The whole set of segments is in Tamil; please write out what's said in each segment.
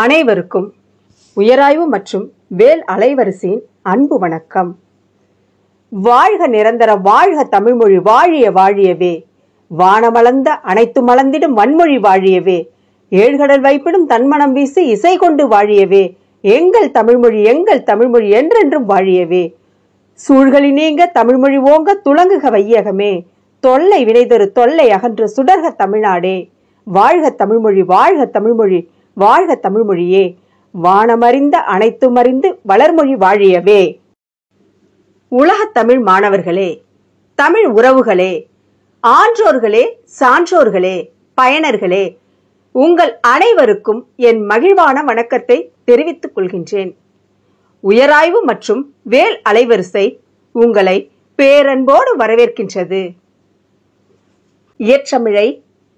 அனைவருக்கும் உயராய்வு மற்றும் வேல் அலைவரிசையின் அன்பு வணக்கம். வாழ்க நிரந்தர வாழ்க தமிழ்மொழி வாழிய வாழியவே, வானமளந்த அனைத்து மலர்ந்திடும் வன்மொழி வாழியவே, ஏழ்கடல் வைப்பிடும் தன்மனம் வீசி இசை கொண்டு வாழியவே, எங்கள் தமிழ்மொழி என்றென்றும் வாழியவே, சூழ்களி நீங்க தமிழ்மொழி ஓங்க துளங்குக வையகமே, தொல்லை வினைதொரு தொல்லை அகன்ற சுடர்க தமிழ்நாடே, வாழ்க தமிழ்மொழி வாழ்க தமிழ்மொழி வாழ்க தமிழ்மொழியே, வானமறிந்த அனைத்தும் அறிந்து வளர்மொழி வாழியவே. உலகத் தமிழ் மாணவர்களே, தமிழ் உறவுகளே, ஆன்றோர்களே, சான்றோர்களே, பயனர்களே, உங்கள் அனைவருக்கும் என் மகிழ்வான வணக்கத்தை தெரிவித்துக் கொள்கின்றேன். உயராய்வு மற்றும் வேல் அலைவரிசை உங்களை பேரன்போடு வரவேற்கின்றது. இயற்றமிழை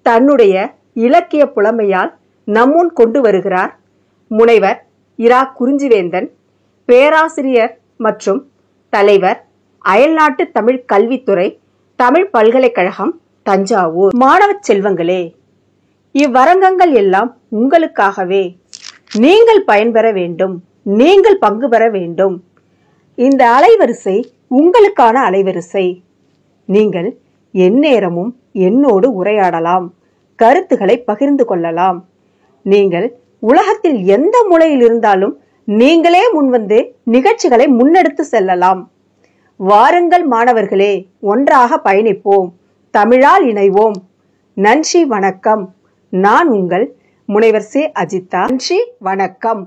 தன்னுடைய இலக்கிய புலமையால் நம்முன் கொண்டு வருகிறார் முனைவர் இரா. குறிஞ்சிவேந்தன், பேராசிரியர் மற்றும் தலைவர், அயல்நாட்டு தமிழ் கல்வித்துறை, தமிழ் பல்கலைக்கழகம், தஞ்சாவூர். மாணவ செல்வங்களே, இவ்வரங்கங்கள் எல்லாம் உங்களுக்காகவே. நீங்கள் பயன்பெற வேண்டும், நீங்கள் பங்கு பெற வேண்டும். இந்த அலைவரிசை உங்களுக்கான அலைவரிசை. நீங்கள் எந்நேரமும் என்னோடு உரையாடலாம், கருத்துக்களை பகிர்ந்து கொள்ளலாம். நீங்கள் உலகத்தில் எந்த மூலையில் இருந்தாலும் நீங்களே முன்வந்து நிகழ்ச்சிகளை முன்னெடுத்து செல்லலாம். வாருங்கள் மாணவர்களே, ஒன்றாக பயணிப்போம், தமிழால் இணைவோம். நன்றி, வணக்கம். நான் உங்கள் முனைவர் சே. அஜிதா. நன்றி, வணக்கம்.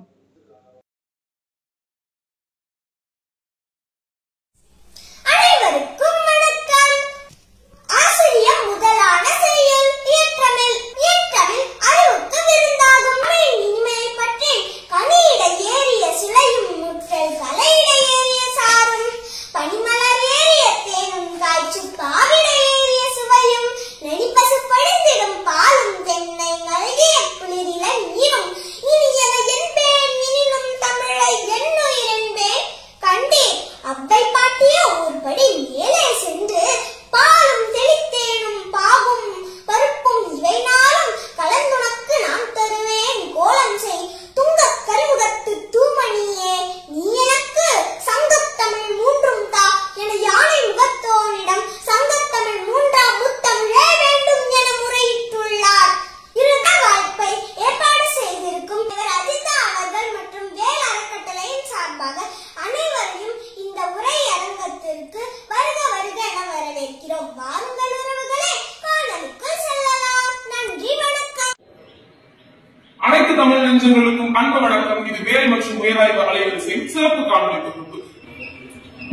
அனைத்து தமிழ் நெஞ்சங்களுக்கும் அன்பு வணக்கம். இது வேல் மற்றும் உயராய்வு அலைவரிசையின் சிறப்பு காணொலி தொகுப்பு.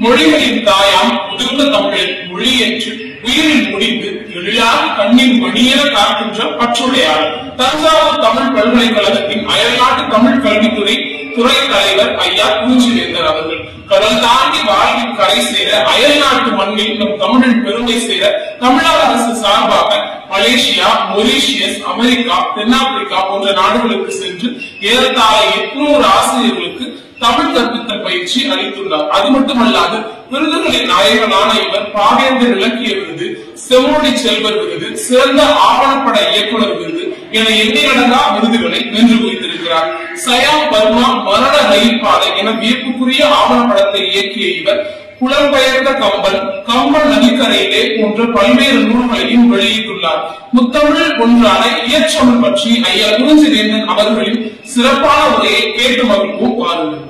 மொழிகளின் தாயாம் முதிர்ந்த தமிழில் மொழி என்று உயிரில் முடிந்து எழிலாக கண்ணின் மணியென காக்கின்ற பற்றுடையார் தஞ்சாவூர் தமிழ் பல்கலைக்கழகத்தின் அயல்நாட்டு தமிழ் கல்வித்துறை துறை தலைவர் ஐயா குறிஞ்சிவேந்தர் அவர்கள். கடல் தாண்டி வாழ்வின் கரை சேர, அயல்நாட்டு மண்ணில் நம் தமிழின் பெருமை சேர தமிழக அரசு சார்பாக மலேசியா, மொரீஷியஸ், அமெரிக்கா, தென்னாப்பிரிக்கா போன்ற நாடுகளுக்கு சென்று ஏறத்தாழ 800 ஆசிரியர்களுக்கு தமிழ் கற்பித்த பயிற்சி அளித்துள்ளார். அது மட்டுமல்லாது விருதுகளின் நாயகனான இவர் பாவேந்தர் இலக்கிய விருது, செம்மொழி செல்வர் விருது, சிறந்த ஆவணப்பட இயக்குனர் விருது என எண்ணிலடங்கா விருதுகளை வென்று குவித்திருக்கிறார். சயாம் பர்மா மரண ரயில் பாதை என வியப்புக்குரிய ஆவணப்படத்தை இயக்கிய இவர் புலம்பெயர்ந்த கம்பன் நதிக்கரையிலே போன்ற பல்வேறு நூல்களையும் வெளியிட்டுள்ளார். முத்தமிழ் ஒன்றான இயற்றமிழ் பற்றி ஐயா குறிஞ்சிவேந்தன் அவர்களின் சிறப்பான உரையை கேட்டு மகிழ்வோம். பாருங்கள்.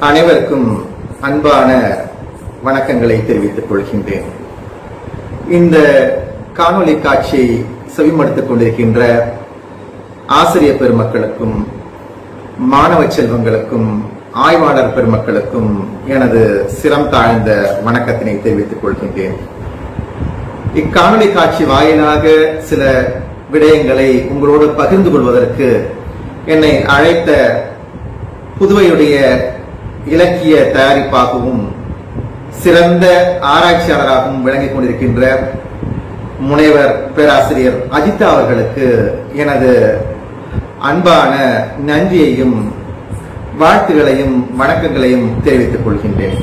அனைவருக்கும் அன்பான வணக்கங்களை தெரிவித்துக் கொள்கின்றேன். இந்த காணொலி காட்சியை செவிமடுத்துக் கொண்டிருக்கின்ற ஆசிரியர் பெருமக்களுக்கும், மாணவ செல்வங்களுக்கும், ஆய்வாளர் பெருமக்களுக்கும் எனது சிரம் தாழ்ந்த வணக்கத்தினை தெரிவித்துக் கொள்கின்றேன். இக்காணொலி காட்சி வாயிலாக சில விடயங்களை உங்களோடு பகிர்ந்து கொள்வதற்கு என்னை அழைத்த புதுவையுடைய இலக்கிய தயாரிப்பாகவும் சிறந்த ஆராய்ச்சியாளராகவும் விளங்கிக் கொண்டிருக்கின்ற முனைவர் பேராசிரியர் அஜிதா அவர்களுக்கு எனது அன்பான நன்றியையும் வாழ்த்துகளையும் வணக்கங்களையும் தெரிவித்துக் கொள்கின்றேன்.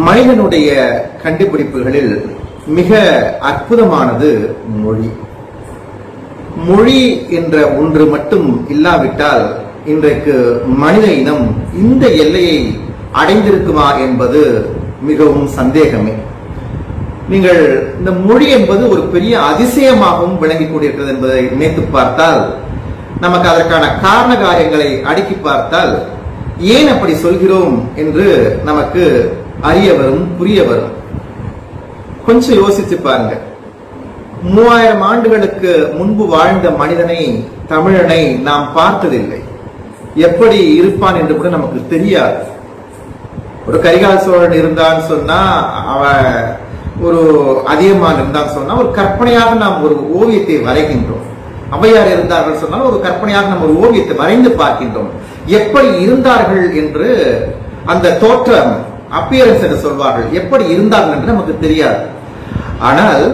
மனிதனுடைய கண்டுபிடிப்புகளில் மிக அற்புதமானது மொழி. மொழி என்ற ஒன்று மட்டும் இல்லாவிட்டால் இன்றைக்கு மனித இனம் இந்த எல்லையை அடைந்திருக்குமா என்பது மிகவும் சந்தேகமே. நீங்கள் இந்த மொழி என்பது ஒரு பெரிய அதிசயமாகவும் விளங்கிக் கொண்டிருக்கிறது என்பதை நினைத்து பார்த்தால், நமக்கு அதற்கான காரண காரியங்களை அடுக்கி பார்த்தால் ஏன் அப்படி சொல்கிறோம் என்று நமக்கு அறிய வரும், புரிய வரும். கொஞ்சம் யோசித்து பாருங்க. 3000 ஆண்டுகளுக்கு முன்பு வாழ்ந்த மனிதனை, தமிழனை நாம் பார்த்ததில்லை. எப்படி இருப்பான் என்று கூட நமக்கு தெரியாது. ஒரு கரிகால சோழன் இருந்தான் சொன்னா, அவன் ஒரு அதியமான் இருந்தான் சொன்னா ஒரு கற்பனையாக நாம் ஒரு ஓவியத்தை வரைகின்றோம். ஔவையார் இருந்தார்கள் சொன்னால் ஒரு கற்பனையாக நாம் ஒரு ஓவியத்தை வரைந்து பார்க்கின்றோம். எப்படி இருந்தார்கள் என்று அந்த தோற்றம், அப்பியரன்ஸ் என்று சொல்வார்கள், எப்படி இருந்தார்கள் என்று நமக்கு தெரியாது. ஆனால்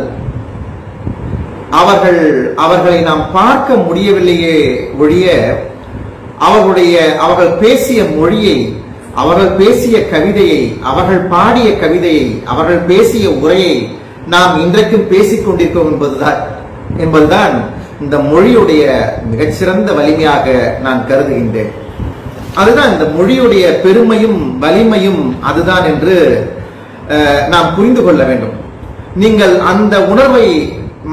அவர்களை நாம் பார்க்க முடியவில்லையே ஒழிய அவர்கள் பேசிய மொழியை, அவர்கள் பேசிய கவிதையை, அவர்கள் பாடிய கவிதையை, அவர்கள் பேசிய உரையை நாம் இன்றைக்கும் பேசிக் கொண்டிருக்கிறோம் என்பதுதான் இந்த மொழியுடைய மிகச்சிறந்த வலிமையாக நான் கருதுகின்றேன். அதுதான் இந்த மொழியுடைய பெருமையும் வலிமையும் அதுதான் என்று நாம் புரிந்து கொள்ள வேண்டும். நீங்கள் அந்த உணர்வை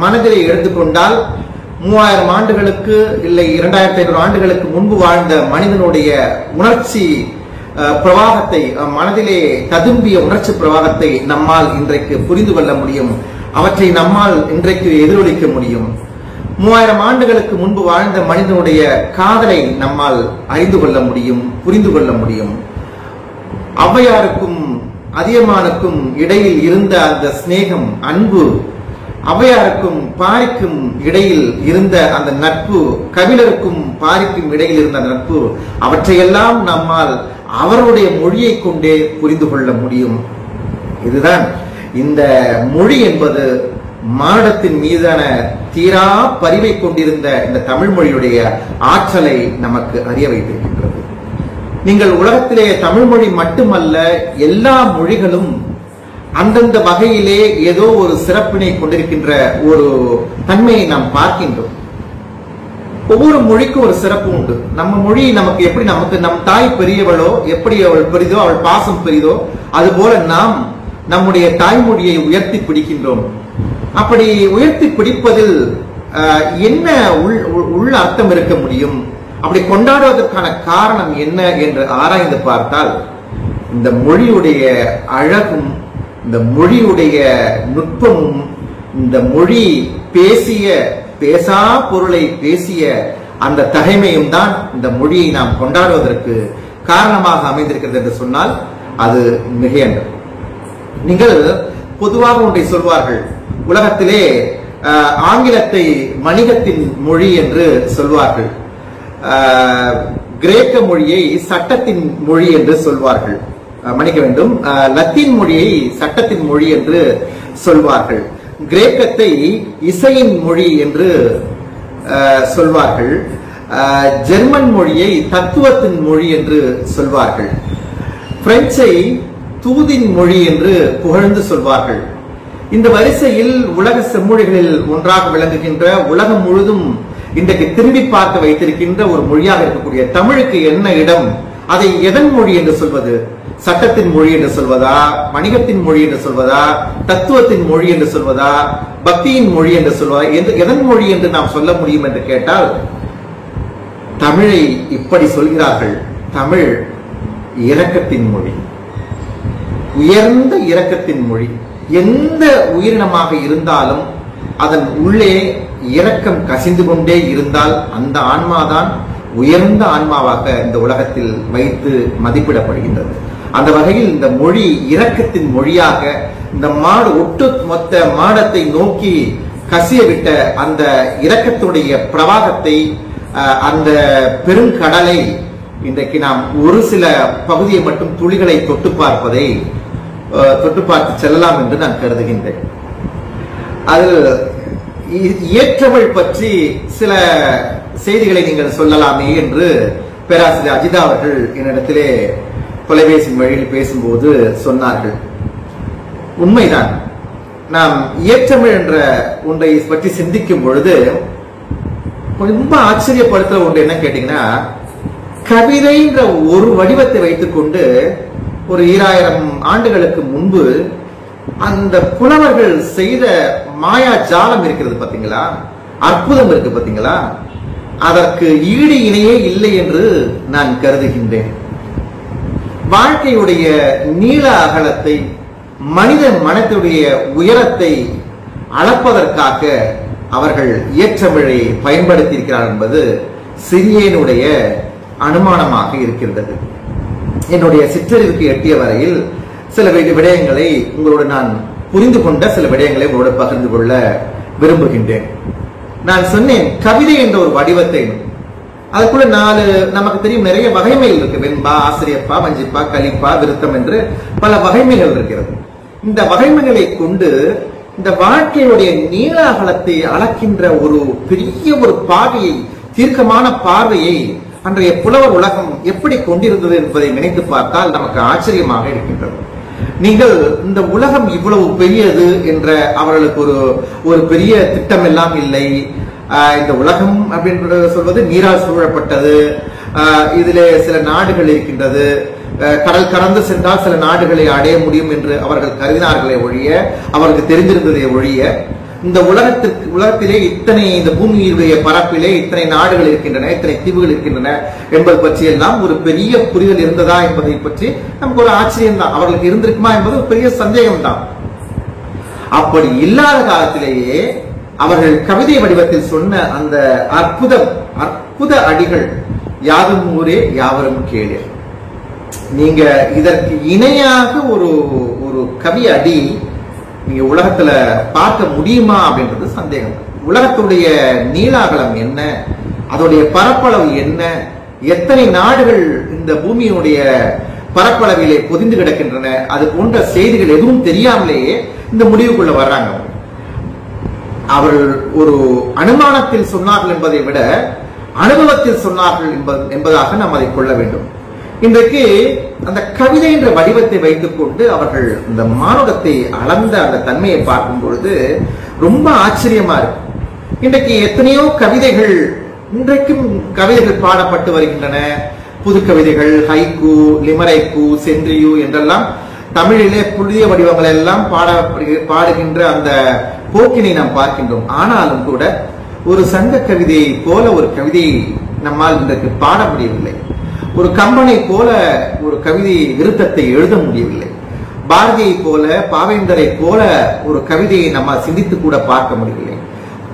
மனதிலே எடுத்துக்கொண்டால் 3000 ஆண்டுகளுக்கு இல்லை 2500 ஆண்டுகளுக்கு முன்பு வாழ்ந்த மனிதனுடைய உணர்ச்சி பிரவாகத்தை, மனதிலே ததும்பிய உணர்ச்சி பிரவாகத்தை நம்மால் இன்றைக்கு புரிந்து கொள்ள முடியும். அவற்றை நம்மால் இன்றைக்கு எதிரொலிக்க முடியும். 3000 ஆண்டுகளுக்கு முன்பு வாழ்ந்த மனிதனுடைய காதலை நம்மால் அறிந்து கொள்ள முடியும், புரிந்து கொள்ள முடியும். ஔவையாருக்கும் அதியமானுக்கும் இடையில் இருந்த அந்த சிநேகம், அன்பு, ஔவையாருக்கும் பாரிக்கும் இடையில் இருந்த அந்த நட்பு, கபிலருக்கும் பாரிக்கும் இடையில் இருந்த அந்த நட்பு, அவற்றையெல்லாம் நம்மால் அவருடைய மொழியை கொண்டே புரிந்து கொள்ள முடியும். இதுதான் இந்த மொழி என்பது மானுடத்தின் மீதான தீரா பரிவை கொண்டிருந்த இந்த தமிழ் மொழியுடைய ஆற்றலை நமக்கு அறிய வைத்திருக்கின்றது. நீங்கள் உலகத்திலே தமிழ் மொழி மட்டுமல்ல, எல்லா மொழிகளும் அந்தந்த வகையிலே ஏதோ ஒரு சிறப்பினை கொண்டிருக்கின்ற ஒரு தன்மையை நாம் பார்க்கின்றோம். ஒவ்வொரு மொழிக்கும் ஒரு சிறப்பு உண்டு. நம்ம மொழி நமக்கு எப்படி, நமக்கு நம் தாய் பெரியவளோ, எப்படி அவள் பெரிதோ, அவள் பாசம் பெரிதோ, அதுபோல நாம் நம்முடைய தாய்மொழியை உயர்த்தி பிடிக்கின்றோம். அப்படி உயர்த்தி பிடிப்பதில் என்ன உள்ள அர்த்தம் இருக்க முடியும்? அப்படி கொண்டாடுவதற்கான காரணம் என்ன என்று ஆராய்ந்து பார்த்தால், இந்த மொழியுடைய அழகும், இந்த மொழியுடைய நுட்பமும், இந்த மொழி பேசிய பேசா பொருளை பேசிய அந்த தகைமையும் தான் இந்த மொழியை நாம் கொண்டாடுவதற்கு காரணமாக அமைந்திருக்கிறது என்று சொன்னால் அது மிகையன்று. நீங்கள் பொதுவாக ஒன்றை சொல்வார்கள், உலகத்திலே ஆங்கிலத்தை வணிகத்தின் மொழி என்று சொல்வார்கள், கிரேக்க மொழியை சட்டத்தின் மொழி என்று சொல்வார்கள், மன்னிக்க வேண்டும், லத்தீன் மொழியை சட்டத்தின் மொழி என்று சொல்வார்கள், கிரேக்கத்தை இசையின் மொழி என்று சொல்வார்கள், ஜெர்மன் மொழியை தத்துவத்தின் மொழி என்று சொல்வார்கள், பிரெஞ்சை தூதின் மொழி என்று புகழ்ந்து சொல்வார்கள். இந்த வரிசையில் உலக செம்மொழிகளில் ஒன்றாக விளங்குகின்ற, உலகம் முழுதும் இன்றைக்கு திரும்பி பார்க்க வைத்திருக்கின்ற ஒரு மொழியாக இருக்கக்கூடிய தமிழுக்கு என்ன இடம்? அதை எதன் மொழி என்று சொல்வது? சட்டத்தின் மொழி என்று சொல்வதா, வணிகத்தின் மொழி என்று சொல்வதா, தத்துவத்தின் மொழி என்று சொல்வதா, பக்தியின் மொழி என்று சொல்வதா, எதன் மொழி என்று நாம் சொல்ல முடியும் என்று கேட்டால், தமிழை இப்படி சொல்கிறார்கள், தமிழ் இரக்கத்தின் மொழி, உயர்ந்த இரக்கத்தின் மொழி. எந்த உயிரினமாக இருந்தாலும் அதன் உள்ளே இரக்கம் கசிந்து கொண்டே இருந்தால் அந்த ஆன்மாதான் உயர்ந்த ஆன்மாவாக இந்த உலகத்தில் வைத்து மதிப்பிடப்படுகின்றது. அந்த வகையில் இந்த மொழி இரக்கத்தின் மொழியாக, இந்த மாடு ஒட்டு மொத்த மாடத்தை நோக்கி கசியவிட்ட அந்த இரக்கத்துடைய பிரவாகத்தை, அந்த பெருங்கடலை இன்றைக்கு நாம் ஒரு சில பகுதியை மட்டும் துளிகளை தொட்டு பார்த்து செல்லலாம் என்று நான் கருதுகின்றேன். அதில் ஏற்றவள் பற்றி சில செய்திகளை நீங்கள் சொல்லலாமே என்று பேராசிரியர் அஜிதா அவர்கள் என்னிடத்திலே தொலைபேசி வழியில் பேசும்போது சொன்னார்கள். உண்மைதான். நாம் ஏற்றமிழ் என்ற ஒன்றை பற்றி சிந்திக்கும் பொழுது ரொம்ப ஆச்சரியப்படுத்துற ஒன்று என்ன கேட்டீங்கன்னா, கவிதைன்ற ஒரு வடிவத்தை வைத்துக் கொண்டு ஒரு 2000 ஆண்டுகளுக்கு முன்பு அந்த புலவர்கள் செய்த மாயா ஜாலம் இருக்கிறது பாத்தீங்களா, அற்புதம் இருக்கு பாத்தீங்களா, அதற்கு ஈடு இணையே இல்லை என்று நான் கருதுகின்றேன். வாழ்க்கையுடைய நீள அகலத்தை, மனித மனத்துடைய உயரத்தை அளப்பதற்காக அவர்கள் இயற்றமிழை பயன்படுத்தி இருக்கிறார் என்பது சிறியனுடைய அனுமானமாக இருக்கின்றது. என்னுடைய சிற்றறிவுக்கு எட்டிய வரையில் சில விடயங்களை உங்களோடு நான் புரிந்து கொண்ட சில விடயங்களை உங்களோடு பகிர்ந்து கொள்ள விரும்புகின்றேன். நான் சொன்னேன் கவிதை என்ற ஒரு வடிவத்தை, அதுக்குள்ள 4 நமக்கு தெரியும் நிறைய வகைமைகள் இருக்கு. வெண்பா, ஆசிரியப்பா, வஞ்சிப்பா, கலிப்பா, விருத்தம் என்று பல வகைமைகள் இருக்கிறது. இந்த வகைமைகளை கொண்டு இந்த வாழ்க்கையுடைய நீள அகலத்தை அளக்கின்ற ஒரு பெரிய ஒரு பார்வையை, தீர்க்கமான பார்வையை அன்றைய புலவர் உலகம் எப்படி கொண்டிருந்தது என்பதை நினைத்து பார்த்தால் நமக்கு ஆச்சரியமாக இருக்கின்றது. நீங்கள் இந்த உலகம் இவ்வளவு பெரியது என்ற அவர்களுக்கு ஒரு பெரிய திட்டம் எல்லாம் இல்லை. இந்த உலகம் அப்படின்றது சொல்வது நீரால் சூழப்பட்டது. இதிலே சில நாடுகள் இருக்கின்றது. கடல் கடந்து சென்றால் சில நாடுகளை அடைய முடியும் என்று அவர்கள் கருதினார்களே ஒழிய, அவருக்கு தெரிந்திருந்ததை ஒழிய, இந்த உலகத்திலே இத்தனை, இந்த பூமியுடைய பரப்பிலே இத்தனை நாடுகள் இருக்கின்றன, இத்தனை தீவுகள் இருக்கின்றன என்பது பற்றி எல்லாம் ஒரு பெரிய புரிதல் இருந்ததா என்பதை பற்றி நமக்கு ஒரு ஆச்சரியம் தான். அவர்களுக்கு இருந்திருக்குமா என்பது ஒரு பெரிய சந்தேகம் தான். அப்படி இல்லாத காலத்திலேயே அவர்கள் கவிதை வடிவத்தில் சொன்ன அந்த அற்புத அடிகள், யாதும் ஊரே யாவரும் கேளு. நீங்க இதற்கு இணையாக ஒரு கவி அடி நீங்க உலகத்துல பார்க்க முடியுமா அப்படின்றது சந்தேகம். உலகத்துடைய நீளாகலம் என்ன, அதோடைய பரப்பளவு என்ன, எத்தனை நாடுகள் இந்த பூமியுடைய பரப்பளவிலே பொதிந்து கிடக்கின்றன, அது போன்ற செய்திகள் எதுவும் தெரியாமலேயே இந்த முடிவுக்குள்ள வர்றாங்க. அவர்கள் ஒரு அனுமானத்தில் சொன்னார்கள் என்பதை விட அனுபவத்தில் சொன்னார்கள் என்பதாக நாம் அதை கொள்ள வேண்டும். இன்றைக்கு அந்த கவிதை என்ற வடிவத்தை வைத்துக் கொண்டு அவர்கள் இந்த மானுடத்தை அளந்த அந்த தன்மையை பார்க்கும் பொழுது ரொம்ப ஆச்சரியமா இருக்கு. இன்றைக்கு எத்தனையோ கவிதைகள், இன்றைக்கும் கவிதைகள் பாடப்பட்டு வருகின்றன. புது கவிதைகள், ஹைக்கூ, லிமரைக்கூ, சென்றியூ என்றெல்லாம் தமிழிலே புதிய வடிவங்கள் எல்லாம் பாடுகின்ற அந்த போக்கினை நாம் பார்க்கின்றோம். ஆனாலும் கூட ஒரு சங்க கவிதையை போல ஒரு கவிதையை நம்மால் இன்றைக்கு பாட முடியவில்லை. ஒரு கம்பனை போல ஒரு கவிதை விருத்தத்தை எழுத முடியவில்லை. பாரதியை போல, பாவேந்தரை போல ஒரு கவிதையை நம்ம சிந்தித்து கூட பார்க்க முடியவில்லை.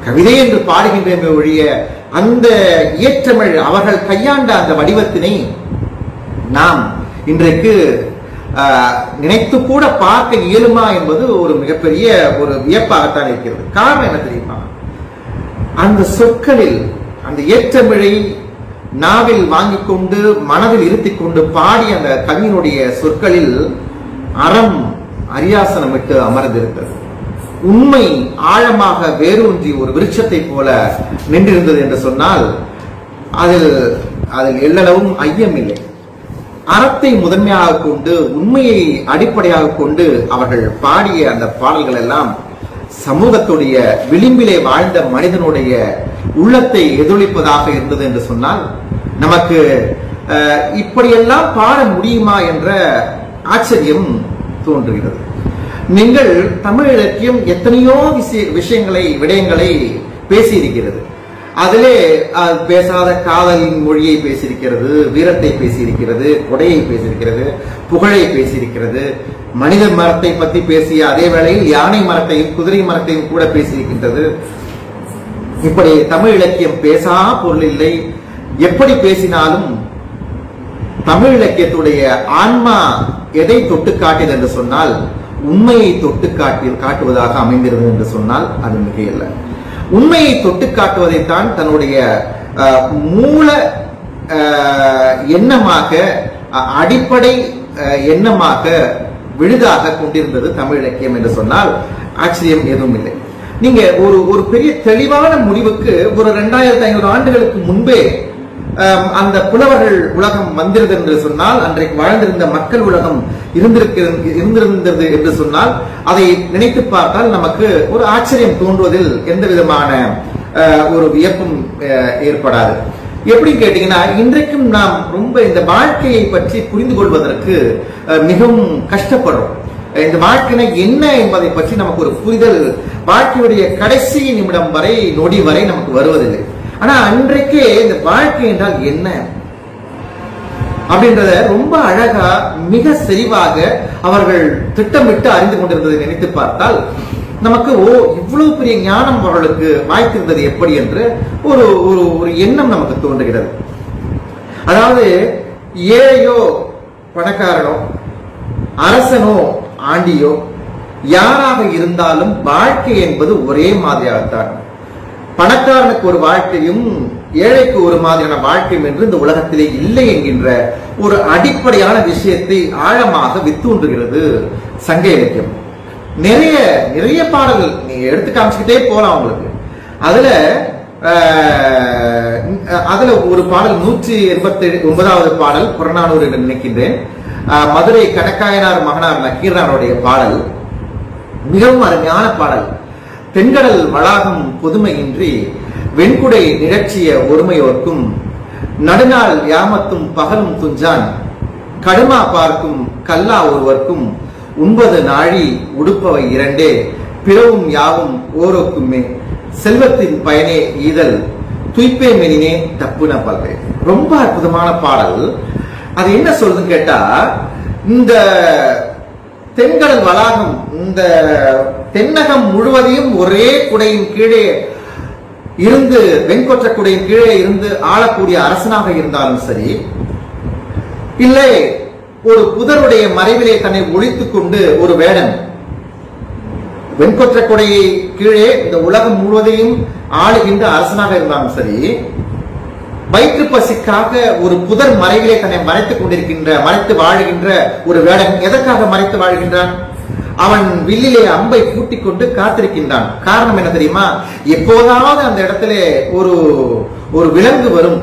கவிதை என்று பாடுகின்றமே ஒழிய அந்த இயற்றமிழ் அவர்கள் கையாண்ட அந்த வடிவத்தினை நாம் இன்றைக்கு நினைத்து கூட பார்க்க இயலுமா என்பது ஒரு மிகப்பெரிய ஒரு வியப்பாகத்தான் இருக்கிறது. காரணம் என்ன தெரியுமா? அந்த சொற்களில், அந்த இயற்றமிழை நாவில் வாங்கிக் கொண்டு மனதில் இருத்திக் கொண்டு பாடிய அந்த கவியினுடைய சொற்களில் அறம் அரியாசனமிட்டு அமர்ந்திருக்கிறது. உண்மை ஆழமாக வேரூன்றி ஒரு விருட்சத்தை போல நின்றிருந்தது என்று சொன்னால் அதில் எல்லளவும் ஐயம் இல்லை. அறத்தை முதன்மையாக கொண்டு, உண்மையை அடிப்படையாக கொண்டு அவர்கள் பாடிய அந்த பாடல்கள் எல்லாம் சமூகத்துடைய விளிம்பிலே வாழ்ந்த மனிதனுடைய உள்ளத்தை எதிரொலிப்பதாக இருந்தது என்று சொன்னால் நமக்கு இப்படியெல்லாம் பாட முடியுமா என்ற ஆச்சரியம் தோன்றுகிறது. நீங்கள் தமிழ் இலக்கியம் எத்தனையோ விடயங்களை பேசியிருக்கிறது. அதிலே பேசாத காதலின் மொழியை பேசியிருக்கிறது, வீரத்தை பேசியிருக்கிறது, கொடையை பேசியிருக்கிறது, புகழை பேசியிருக்கிறது, மனித மரத்தை பற்றி பேசிய அதே வேளையில் யானை மரத்தையும் குதிரை மரத்தையும் கூட பேசியிருக்கின்றது. இப்படி தமிழ் இலக்கியம் பேசா பொருள் இல்லை. எப்படி பேசினாலும் தமிழ் இலக்கியத்துடைய ஆன்மா எதை தொட்டு காட்டியது என்று சொன்னால் உண்மையை தொட்டு காட்டுவதாக அமைந்திருந்தது என்று சொன்னால் அது மிகையல்ல. உண்மையை தொட்டு காட்டுவதைத்தான் தன்னுடைய மூல எண்ணமாக, அடிப்படை எண்ணமாக, விழுதாக கொண்டிருந்தது தமிழ் இலக்கியம் என்று சொன்னால் ஆச்சரியம் எதுவும் இல்லை. நீங்க ஒரு பெரிய தெளிவான முடிவுக்கு ஒரு 2500 ஆண்டுகளுக்கு முன்பே அந்த புலவர்கள் உலகம் வந்திருந்தது என்று சொன்னால், அன்றைக்கு வாழ்ந்திருந்த மக்கள் உலகம் இருந்திருந்தது என்று சொன்னால் அதை நினைத்து பார்த்தால் நமக்கு ஒரு ஆச்சரியம் தோன்றுவதில் எந்த விதமான ஒரு வியப்பும் ஏற்படாது. எப்படி கேட்டீங்கன்னா, இன்றைக்கும் நாம் ரொம்ப இந்த வாழ்க்கையை பற்றி புரிந்து கொள்வதற்கு மிகவும் கஷ்டப்படுறோம். இந்த வாழ்க்கை என்ன என்பதை பற்றி நமக்கு ஒரு புரிதல் வாழ்க்கையுடைய கடைசி நிமிடம் வரை, நொடி வரை நமக்கு வருவதில்லை. ஆனா அன்றைக்கே இந்த வாழ்க்கை என்றால் என்ன அப்படின்றத ரொம்ப அழகா, மிக செறிவாக அவர்கள் திட்டமிட்டு அறிந்து கொண்டிருந்ததை நினைத்து பார்த்தால் நமக்கு இவ்வளவு பெரிய ஞானம் அவர்களுக்கு வாய்த்திருந்தது எப்படி என்று ஒரு ஒரு எண்ணம் நமக்கு தோன்றுகிறது. அதாவது ஏழையோ பணக்காரனோ, அரசனோ ஆண்டியோ, யாராக இருந்தாலும் வாழ்க்கை என்பது ஒரே மாதிரியாகத்தான். பணக்காரனுக்கு ஒரு வாழ்க்கையும் ஏழைக்கு ஒரு மாதிரியான வாழ்க்கையும் என்று இந்த உலகத்திலே இல்லை என்கின்ற ஒரு அடிப்படையான விஷயத்தை ஆழமாக வித்தூன்றுகிறது சங்க இலக்கியம். நிறைய நிறைய பாடல்கள் நீ எடுத்து காமிச்சுக்கிட்டே போலாம் உங்களுக்கு. அதுல ஒரு பாடல் 189வது பாடல், புறநானூறு என்று நினைக்கின்றேன். மதுரை கணக்காயனார் மகனார் நக்கீரனாருடைய பாடல் மிகவும் அருமையான பாடல். தென்கடல் வளாகம் பொதுமையின்றி வெண்குடை நிகழ்ச்சிய ஒருமையோர்க்கும் நடுநாள் யாமத்தும் பகலும் துஞ்சான் கடுமா பார்க்கும் கல்லா ஒருவர்க்கும் உண்பது நாழி உடுப்பவை இரண்டே பிறவும் யாவும் ஓரோக்குமே செல்வத்தின் பயனே ஈதல் துய்ப்பே மெனினே தப்புன பல்வே. ரொம்ப அற்புதமான பாடல். அது என்ன சொல்றதுன்னு கேட்டா, இந்த தென்கடல் வளாகம், இந்த தென்னகம் முழுவதையும் ஒரே குடையின் கீழே இருந்து, வெண்கொற்ற குடையின் கீழே இருந்து ஆளக்கூடிய அரசனாக இருந்தாலும் சரி, இல்லை ஒரு புதருடைய மறைவிலே தன்னை ஒழித்துக் கொண்டு ஒரு வேடன் வெண்கொற்ற குடையை கீழே இந்த உலகம் முழுவதையும் ஆளுகின்ற அரசனாக இருந்தாலும் சரி, வயிற்று பசிக்காக ஒரு புதர் மறைவிலே தன்னை மறைத்து வாழுகின்ற ஒரு வேடன் எதற்காக மறைத்து வாழ்கின்றான்? அவன் வில்லிலே அம்பை பூட்டிக் கொண்டு காத்திருக்கின்றான். காரணம் என்ன தெரியுமா? எப்போதாவது அந்த இடத்துல ஒரு விலங்கு வரும்.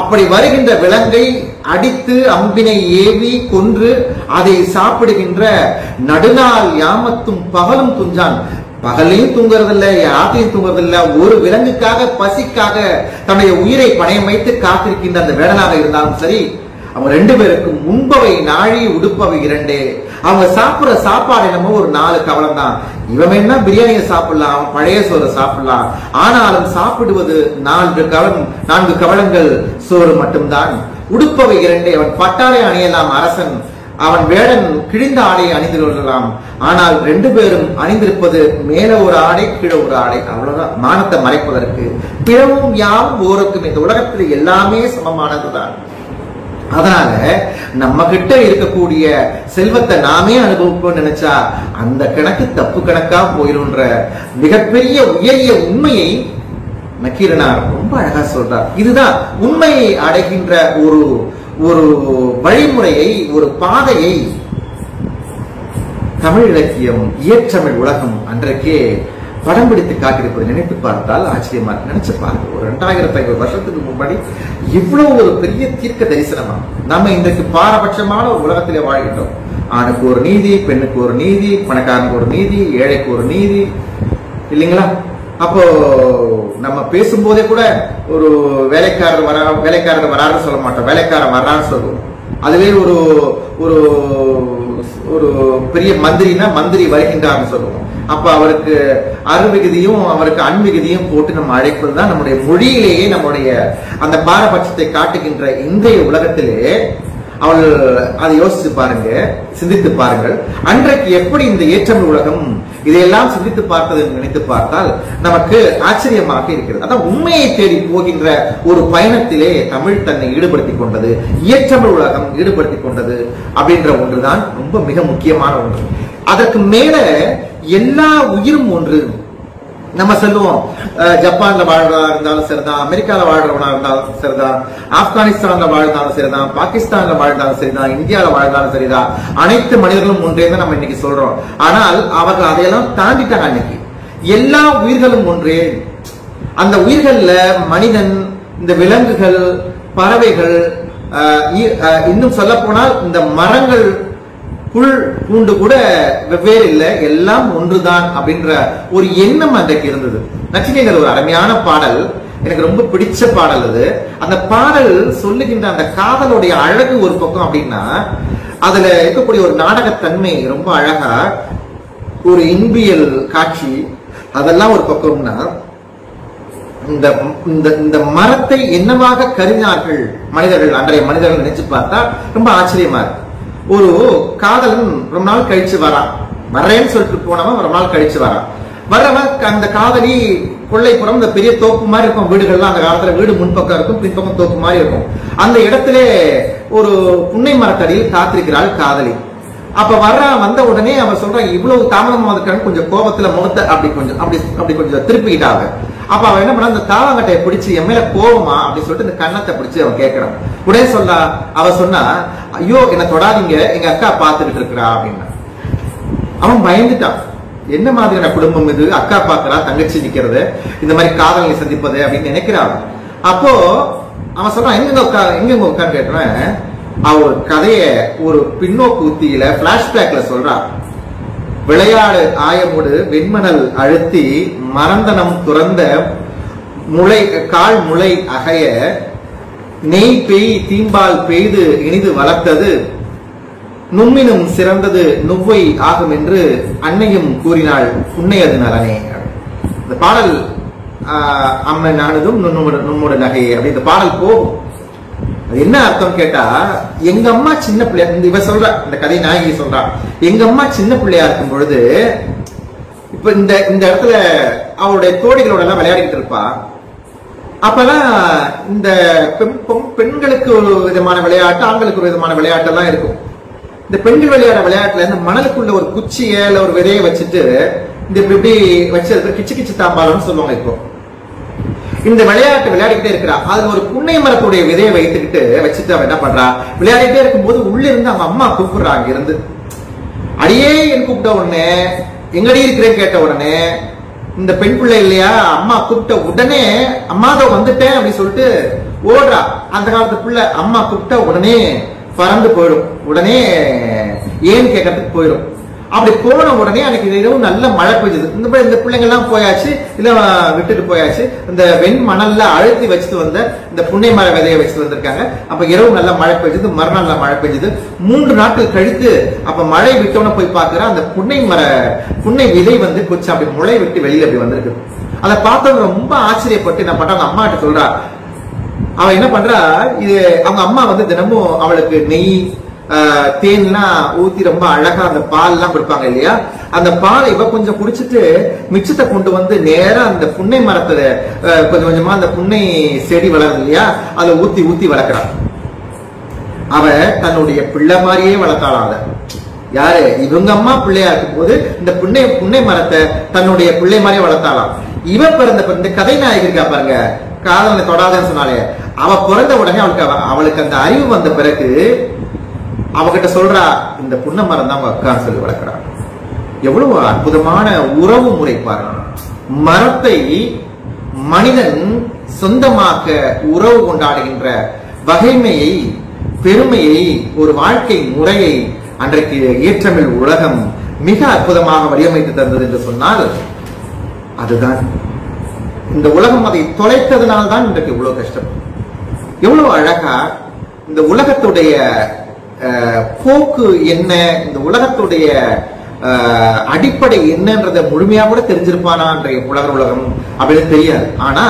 அப்படி வருகின்ற விலங்கை அடித்து அம்பினை ஏவி கொன்று அதை சாப்பிடுகின்ற நடுநாள் யாமத்தும் பகலும் துஞ்சான். பகலையும் தூங்குறதில்ல, ராத்திரியும் தூங்குறதில்ல. ஒரு விலங்குக்காக, பசிக்காக தன்னுடைய உயிரை பணயம் வைத்து காத்திருக்கின்ற அந்த வேடனாக இருந்தாலும் சரி, அவங்க ரெண்டு பேருக்கும் உண்பவை நாழி உடுப்பவை இரண்டே. அவங்க சாப்பிடுற சாப்பாடு என்னமோ ஒரு 4 கவளம் தான். இவன் என்ன பிரியாணியை சாப்பிடலாம், பழைய சோறு சாப்பிடலாம். ஆனாலும் சாப்பிடுவது 4 கவளங்கள் சோறு மட்டும்தான். உடுப்பவை இரண்டே. அவன் பட்டாடை அணியலாம் அரசன், அவன் வேடன் கிழிந்த ஆடை அணிந்து கொள்ளலாம். ஆனால் 2 பேரும் அணிந்திருப்பது மேல ஒரு ஆடை, கீழே ஒரு ஆடை. அவ்வளவுதான், மானத்தை மறைப்பதற்கு. பிறவும் யாவும் ஓருக்கும். இந்த உலகத்தில் எல்லாமே சமமானதுதான். அதனால நம்ம கிட்ட இருக்கக்கூடிய செல்வத்தை நாமே அனுபவிப்போம் நினைச்சா அந்த கணக்கு தப்பு கணக்கா போயிருன்ற மிகப்பெரிய உயரிய உண்மையை நக்கீரனார் ரொம்ப அழகா சொல்றார். இதுதான் உண்மையை அடைகின்ற ஒரு வழிமுறையை, ஒரு பாதையை தமிழ் இலக்கியம், இயற்றமிழ் உலகம் அன்றைக்கே படம் பிடித்து காட்டியிருப்பதை நினைத்து பார்த்தால் ஆச்சரியமா இருக்கு. நினைச்சு பாருங்க, ஒரு 2500 வருஷத்துக்கு முன்னாடி இவ்வளவு ஒரு பெரிய தீர்க்க தரிசனமா நம்ம இன்றைக்கு பாரபட்சமான ஒரு உலகத்திலே வாழ்கின்றோம். ஆணுக்கு ஒரு நீதி, பெண்ணுக்கு ஒரு நீதி, பணக்காரனுக்கு ஒரு நீதி, ஏழைக்கு ஒரு நீதி, இல்லைங்களா? அப்போ நம்ம பேசும்போதே கூட ஒரு வேலைக்காரர் வராருன்னு சொல்ல மாட்டோம், வேலைக்காரன் வர்றான்னு சொல்லுவோம். அதுவே ஒரு பெரிய மந்திரினா மந்திரி வருகின்றார்னு சொல்லுவோம். அப்ப அவருக்கு அருவிகுதியும் அவருக்கு அன்விகுதியும் போட்டு நம்ம அழைப்பதுதான் நம்முடைய மொழியிலேயே நம்முடைய அந்த பாரபட்சத்தை காட்டுகின்ற இன்றைய உலகத்திலே அவள் அதை யோசித்து பாருங்க, சிந்தித்து பாருங்கள். அன்றைக்கு எப்படி இந்த ஏற்றமிழ் உலகம் இதையெல்லாம் சிந்தித்து பார்த்தது நினைத்து பார்த்தால் நமக்கு ஆச்சரியமாக இருக்கிறது. அதான் உண்மையை தேடி போகின்ற ஒரு பயணத்திலே தமிழ் தன்னை ஈடுபடுத்திக் கொண்டது, இயற்றமிழ் உலகம் ஈடுபடுத்திக் கொண்டது அப்படின்ற ஒன்றுதான் ரொம்ப மிக முக்கியமான ஒன்று. அதற்கு மேல எல்லா உயிரும் ஒன்று. நம்ம சொல்லுவோம், ஜப்பான்ல வாழ்றதா இருந்தாலும் சரிதான், அமெரிக்கால வாழ்றவனா இருந்தாலும் சரிதான், ஆப்கானிஸ்தான்ல வாழ்ந்தாலும் சரிதான், பாகிஸ்தான்ல வாழ்ந்தாலும் சரிதான், இந்தியாவில வாழ்ந்தாலும் சரிதான், அனைத்து மனிதர்களும் ஒன்றே தான் நம்ம இன்னைக்கு சொல்றோம். ஆனால் அவர்கள் அதையெல்லாம் தாண்டிட்டாங்க. அன்னைக்கு எல்லா உயிர்களும் ஒன்றே. அந்த உயிர்கள்ல மனிதன், இந்த புல் பூண்டு கூட வெவ்வேறு இல்லை, எல்லாம் ஒன்றுதான் அப்படின்ற ஒரு எண்ணம் அன்றைக்கு இருந்தது. நச்சினைங்கிற ஒரு அருமையான பாடல், எனக்கு ரொம்ப பிடிச்ச பாடல் அது. அந்த பாடல் சொல்லுகின்ற அந்த காதலுடைய அழகு ஒரு பக்கம் அப்படின்னா, அதுல இருக்கக்கூடிய ஒரு நாடகத்தன்மை ரொம்ப அழகா, ஒரு இன்பியல் காட்சி அதெல்லாம் ஒரு பக்கம்னா, இந்த மரத்தை என்னவாக கருதினார்கள் மனிதர்கள், அன்றைய மனிதர்கள் நினைச்சு பார்த்தா ரொம்ப ஆச்சரியமா இருக்கு. ஒரு காதலன் ரொம்ப நாள் கழிச்சு வரான், வர்றேன்னு சொல்லிட்டு போனவன் ரொம்ப நாள் கழிச்சு வர்றவன் அந்த காதலி கொள்ளைப்புறம் இந்த பெரிய தோப்பு மாதிரி இருக்கும் வீடுகள்லாம், அந்த காலத்துல வீடு முன்பக்கம் இருக்கும், பின்பக்கம் தோப்பு மாதிரி இருக்கும். அந்த இடத்துல ஒரு புன்னை மரத்தடியில் காத்திருக்கிறாள் காதலி. அப்ப வந்த உடனே அவன் சொல்றான், இவ்வளவு தாமதமா வந்துட்டான்னு கொஞ்சம் கோபத்துல முகத்தை அப்படி கொஞ்சம் திருப்பிக்கிட்டாங்க. அப்ப அவன் என்ன பண்ண, அந்த தாவங்கட்டையை பிடிச்சு என் மேல கோபமா அப்படின்னு சொல்லிட்டு இந்த கன்னத்தை பிடிச்சு அவன் கேட்கிறான். உடனே அவ சொன்னா, ஐயோ என்ன தொடாதீங்க, எங்க அக்கா பாத்துக்கிட்டு இருக்கிறா அப்படின்னா. அவன் பயந்துட்டான், என்ன மாதிரியான குடும்பம் இது, அக்கா பாக்குறா, தங்கச்சி நிக்கிறது, இந்த மாதிரி காதலை சந்திப்பது அப்படின்னு நினைக்கிறான். அப்போ அவன் சொல்றான், எங்க உட்காந்து கேட்டுறேன். அவ ஒரு கதைய ஒரு பின்னோக்கு உத்தியில பிளாஷ்பேக்ல சொல்றான். விளையாடு ஆயமுடு வெண்மணல் அழுத்தி மரந்தனம் துறந்த கால் முளை அகைய நெய் பெய் தீம்பால் பெய்து இனிது வளர்த்தது நும்மினும் சிறந்தது நுவ்வை ஆகும் என்று அன்னையும் கூறினாள் புன்னையது நலனே. இந்த பாடல் அம்மை நானதும் நுண்ணுட நகையே அப்படி இந்த பாடல் போகும். அது என்ன அர்த்தம் கேட்டா, எங்க அம்மா சின்ன பிள்ளையா, இவ சொல்ற இந்த கதை நாயகி சொல்றா, எங்க அம்மா சின்ன பிள்ளையா இருக்கும் பொழுது இப்ப இந்த இடத்துல அவருடைய தோழிகளோட எல்லாம் விளையாடிட்டு இருப்பா. அப்பெல்லாம் இந்த பெண்களுக்கு ஒரு விதமான விளையாட்டு, ஆண்களுக்கு ஒரு விதமான விளையாட்டு எல்லாம் இருக்கும். இந்த பெண்கள் விளையாட விளையாட்டுல இந்த மணலுக்குள்ள ஒரு குச்சிய இல்ல ஒரு விதையை வச்சுட்டு இந்த இப்படி வச்சு கிச்சு கிச்சு தாம்பாலம்னு சொல்லுவாங்க. இப்போ இந்த விளையாட்டு விளையாடிக்கிட்டே இருக்கிறா. அதுல ஒரு புன்னை மரத்துடைய விதையை வைத்துக்கிட்டு வச்சுட்டு அவன் என்ன பண்றா, விளையாடிட்டே இருக்கும்போது உள்ள இருந்து அவங்க அம்மா கூப்பிடுறா. அங்க இருந்து அடியே என் கூப்பிட்ட உடனே, எங்கடி இருக்கிறேன்னு கேட்ட உடனே, இந்த பெண் பிள்ளை இல்லையா, அம்மா கூப்பிட்ட உடனே அம்மாதோ வந்துட்டேன் அப்படின்னு சொல்லிட்டு ஓடுறா. அந்த காலத்து பிள்ளை அம்மா கூப்பிட்ட உடனே பறந்து போயிடும், உடனே ஏன்னு கேட்கறதுக்கு போயிடும். அப்படி போன உடனே அன்னைக்கு இரவு நல்ல மழை பெய்யுது. இந்த பிள்ளைங்க எல்லாம் போயாச்சு, இல்ல விட்டுட்டு போயாச்சு. இந்த வெண் மணல்ல அழுத்தி வச்சுட்டு வந்த இந்த புன்னை மர விதையை வச்சுட்டு வந்திருக்காங்க. அப்ப இரவு நல்ல மழை பெய்யுது, மறுநாள் மழை பெய்யுது. 3 நாட்கள் கழித்து அப்ப மழை விட்டோன்னு போய் பாக்குற அந்த புன்னை விதை வந்து கொஞ்சம் அப்படி முளை விட்டு வெளியில அப்படி வந்திருக்கு. அதை பார்த்தவங்க ரொம்ப ஆச்சரியப்பட்டு என்ன பண்றாங்க, அம்மா கிட்ட சொல்றா. அவ என்ன பண்றா, இது அவங்க அம்மா வந்து தினமும் அவளுக்கு நெய் தேன்லாம் ஊத்தி ரொம்ப அழகா அந்த பால் எல்லாம் கொடுப்பாங்க இல்லையா, அந்த பாலை இவ கொஞ்சம் குடிச்சிட்டு மிச்சத்தை கொண்டு வந்து நேரா அந்த புன்னை மரத்துல கொஞ்சம் கொஞ்சமா அந்த புன்னை செடி வளருது இல்லையா, அதை ஊத்தி ஊத்தி வளர்க்கிறான். அவ தன்னுடைய பிள்ளை மாதிரியே வளர்த்தாளாம். அத யாரு, இவங்க அம்மா பிள்ளையா இருக்கும் போது இந்த புன்னை மரத்தை தன்னுடைய பிள்ளை மாதிரியே வளர்த்தாளாம். இவ பிறந்த இந்த கதை நாயகி இருக்கா பாருங்க, காதலை தொடாதன்னு சொன்னாலே, அவ பிறந்த உடனே அவளுக்கு அந்த அறிவு வந்த பிறகு அவகிட்ட சொல்றா, இந்த புன்னை மரம் தான் அக்கான்னு சொல்லி வளர்க்கிறான். எவ்வளவு அற்புதமான உறவு முறை பாருங்க. மரத்தை மனிதன் சொந்தமாக்க உறவு கொண்டாடுகின்ற வகைமையை, பெருமையை, ஒரு வாழ்க்கை முறையை அன்றைக்கு ஏற்றமிழ் உலகம் மிக அற்புதமாக வடிவமைத்து தந்தது என்று சொன்னால் அதுதான். இந்த உலகம் அதை தொலைத்ததுனால்தான் இன்றைக்கு இவ்வளவு கஷ்டம். எவ்வளவு அழகா இந்த உலகத்துடைய போக்கு என்ன, இந்த உலகத்துடைய அடிப்படை என்னன்றத முழுமையா கூட தெரிஞ்சிருப்பானா அன்றைய உலகம் அப்படின்னு தெரியாது. ஆனா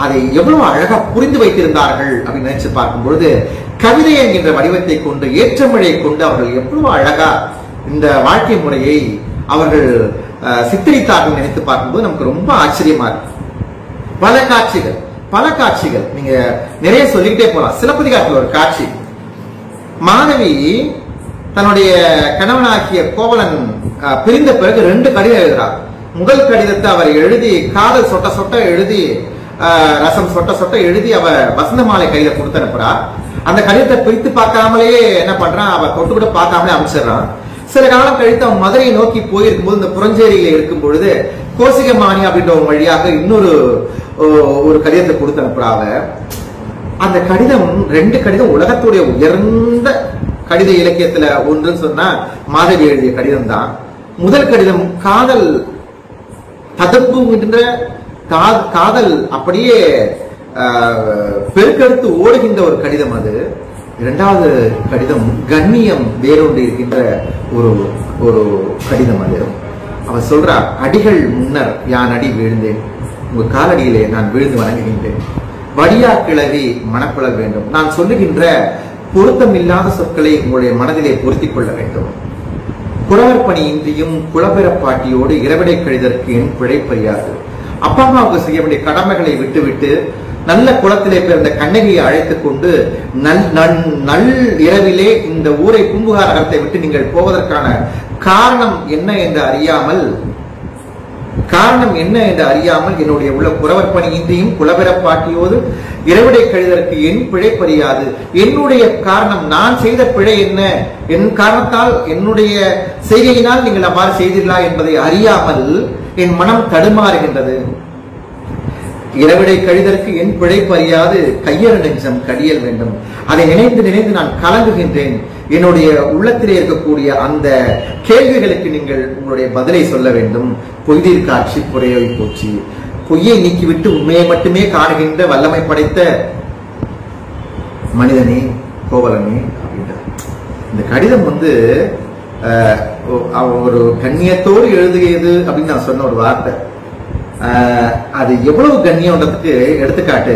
அதை எவ்வளவு அழகா புரிந்து வைத்திருந்தார்கள் அப்படின்னு நினைச்சு பார்க்கும் பொழுது, கவிதை என்கின்ற வடிவத்தை கொண்டு, ஏற்றமிழை கொண்டு அவர்கள் எவ்வளவு அழகா இந்த வாழ்க்கை முறையை அவர்கள் சித்தரித்தார்கள் நினைத்து பார்க்கும்போது நமக்கு ரொம்ப ஆச்சரியமா இருக்கு. பல காட்சிகள் நீங்க நிறைய சொல்லிக்கிட்டே போலாம். சிலப்பதிகாரத்தில் ஒரு காட்சி, மாணவி தன்னுடைய கணவனாக்கிய கோவலன் பிரிந்த பிறகு 2 கடிதம் எழுதுறார். முதல் கடிதத்தை அவர் எழுதி காதல் சொட்ட சொட்ட எழுதி, ரசம் சொட்ட சொட்ட எழுதி அவ வசந்த மாலை கையில கொடுத்து அனுப்புறா. அந்த கடிதத்தை பிரித்து பார்க்காமலேயே என்ன பண்றான், அவ தொட்டு கூட பார்க்காமலே அமைச்சிடறான். சில காலம் கழித்து அவன் மதுரையை நோக்கி போயிருக்கும் போது, இந்த புறஞ்சேரியில இருக்கும் பொழுது கோசிகமானி அப்படின்ற ஒரு வழியாக இன்னொரு கடிதத்தை கொடுத்து அனுப்புறாவ. அந்த கடிதம் 2 கடிதம் உலகத்துடைய உயர்ந்த கடித இலக்கியத்துல ஒன்றுன்னு சொன்னா மாதவி எழுதிய கடிதம் தான். முதல் கடிதம் காதல் ததும்புகின்ற காதல் அப்படியே பெருக்கெடுத்து ஓடுகின்ற ஒரு கடிதம் அது. இரண்டாவது கடிதம் கண்ணியம் வேறொன்று இருக்கின்ற ஒரு ஒரு கடிதம் அது. அவன் சொல்றா, அடிகள் முன்னர் யான் அடி வீழ்ந்தேன், உங்க காலடியிலே நான் வீழ்ந்து வணங்குகின்றேன். வடியா கிளவி மனக்குழல் வேண்டும். நான் சொல்லுகின்ற பொருத்தமில்லாத சொற்களை உங்களுடைய மனதிலே பொருத்திக் கொள்ள வேண்டும். குறவர் பணி இன்றியும் குலபெறப்பாட்டியோடு இரவிடை கழிதற்கு என் பிழைப்பறியாது. அப்பா அம்மாவுக்கு செய்ய வேண்டிய கடமைகளை விட்டுவிட்டு நல்ல குளத்திலே பிறந்த கண்ணகியை அழைத்துக் கொண்டு நல் இரவிலே இந்த ஊரை பூம்புகார் நகரத்தை விட்டு நீங்கள் போவதற்கான காரணம் என்ன என்று அறியாமல் என்னுடைய உள்ள குறவர் பணி இன்றியும் குலபெறப்பாட்டியோடு இரவிடை கழிதற்கு என் பிழைப்பறியாது. என்னுடைய காரணம், நான் செய்த பிழை என்ன, என் காரணத்தால் என்னுடைய செய்கையினால் நீங்கள் அவ்வாறு செய்தீர்களா என்பதை அறியாமல் என் மனம் தடுமாறுகின்றது. இரவிடை கழிதற்கு என் பிழைப்பு அறியாது கையறு நெஞ்சம் கடியல் வேண்டும். அதை நினைந்து நினைந்து நான் கலங்குகின்றேன். என்னுடைய உள்ளத்திலே இருக்கக்கூடிய அந்த கேள்விகளுக்கு நீங்கள் உங்களுடைய பதிலை சொல்ல வேண்டும். பொய்தீர் காட்சி புறையோய் போச்சு, பொய்யை நீக்கிவிட்டு உண்மையை மட்டுமே காணுகின்ற வல்லமை படைத்த மனிதனே கோவலனே அப்படின்ற இந்த கடிதம் ஒரு கண்ணியத்தோடு எழுதியது அப்படின்னு நான் சொன்ன ஒரு வார்த்தை. அது எவ்வளவு கண்ணியம்ன்றதுக்கு எடுத்துக்காட்டு